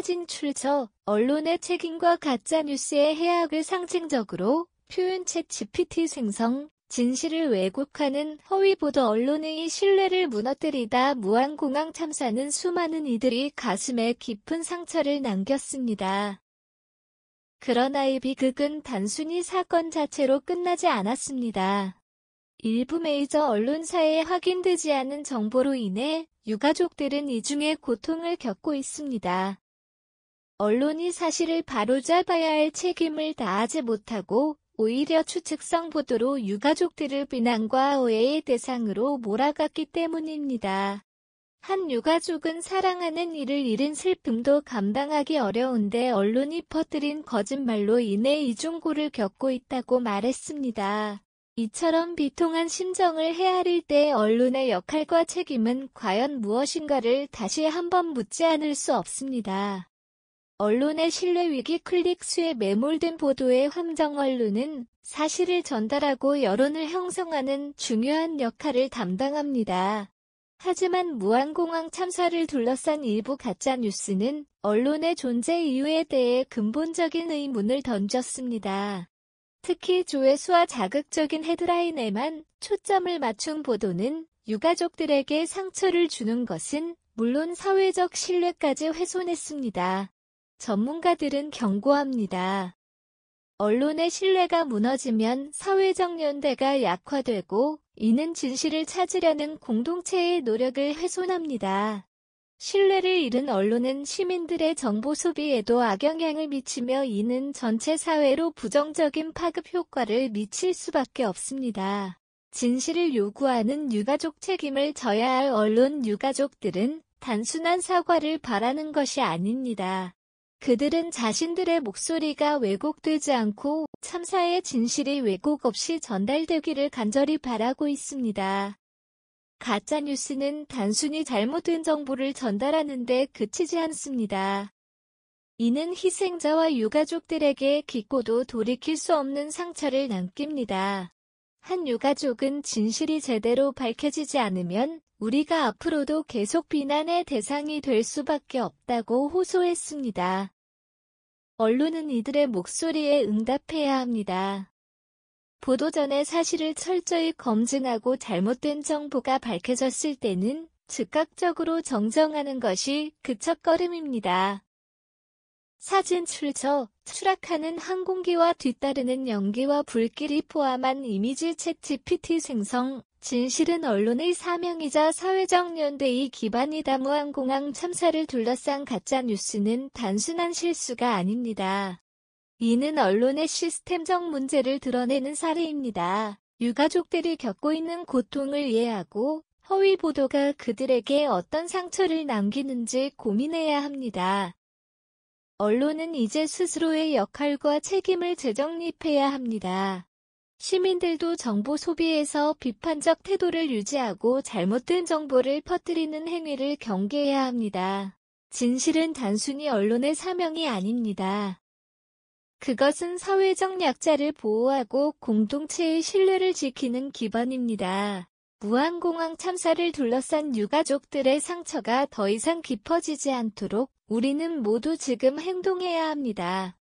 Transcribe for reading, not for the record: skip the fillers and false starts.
사진 출처, 언론의 책임과 가짜뉴스의 해악을 상징적으로 표현 챗GPT 생성, 진실을 왜곡하는 허위보도 언론의 신뢰를 무너뜨리다 무안공항 참사는 수많은 이들이 가슴에 깊은 상처를 남겼습니다. 그러나 이 비극은 단순히 사건 자체로 끝나지 않았습니다. 일부 메이저 언론사에 확인되지 않은 정보로 인해 유가족들은 이중의 고통을 겪고 있습니다. 언론이 사실을 바로잡아야 할 책임을 다하지 못하고 오히려 추측성 보도로 유가족들을 비난과 오해의 대상으로 몰아갔기 때문입니다. 한 유가족은 사랑하는 이를 잃은 슬픔도 감당하기 어려운데 언론이 퍼뜨린 거짓말로 인해 이중고를 겪고 있다고 말했습니다. 이처럼 비통한 심정을 헤아릴 때 언론의 역할과 책임은 과연 무엇인가를 다시 한번 묻지 않을 수 없습니다. 언론의 신뢰 위기 클릭수에 매몰된 보도의 함정 언론은 사실을 전달하고 여론을 형성하는 중요한 역할을 담당합니다. 하지만 무안공항 참사를 둘러싼 일부 가짜뉴스는 언론의 존재 이유에 대해 근본적인 의문을 던졌습니다. 특히 조회수와 자극적인 헤드라인에만 초점을 맞춘 보도는 유가족들에게 상처를 주는 것은 물론 사회적 신뢰까지 훼손했습니다. 전문가들은 경고합니다. 언론의 신뢰가 무너지면 사회적 연대가 약화되고 이는 진실을 찾으려는 공동체의 노력을 훼손합니다. 신뢰를 잃은 언론은 시민들의 정보 소비에도 악영향을 미치며 이는 전체 사회로 부정적인 파급 효과를 미칠 수밖에 없습니다. 진실을 요구하는 유가족 책임을 져야 할 언론 유가족들은 단순한 사과를 바라는 것이 아닙니다. 그들은 자신들의 목소리가 왜곡되지 않고 참사의 진실이 왜곡 없이 전달되기를 간절히 바라고 있습니다. 가짜뉴스는 단순히 잘못된 정보를 전달하는 데 그치지 않습니다. 이는 희생자와 유가족들에게 깊고도 돌이킬 수 없는 상처를 남깁니다. 한 유가족은 진실이 제대로 밝혀지지 않으면 우리가 앞으로도 계속 비난의 대상이 될 수밖에 없다고 호소했습니다. 언론은 이들의 목소리에 응답해야 합니다. 보도 전에 사실을 철저히 검증하고 잘못된 정보가 밝혀졌을 때는 즉각적으로 정정하는 것이 그 첫걸음입니다. 사진 출처, 추락하는 항공기와 뒤따르는 연기와 불길이 포함한 이미지 챗GPT 생성, 진실은 언론의 사명이자 사회적 연대의 기반이다. 무안공항 참사를 둘러싼 가짜뉴스는 단순한 실수가 아닙니다. 이는 언론의 시스템적 문제를 드러내는 사례입니다. 유가족들이 겪고 있는 고통을 이해하고 허위 보도가 그들에게 어떤 상처를 남기는지 고민해야 합니다. 언론은 이제 스스로의 역할과 책임을 재정립해야 합니다. 시민들도 정보 소비에서 비판적 태도를 유지하고 잘못된 정보를 퍼뜨리는 행위를 경계해야 합니다. 진실은 단순히 언론의 사명이 아닙니다. 그것은 사회적 약자를 보호하고 공동체의 신뢰를 지키는 기반입니다. 무안공항 참사를 둘러싼 유가족들의 상처가 더 이상 깊어지지 않도록 우리는 모두 지금 행동해야 합니다.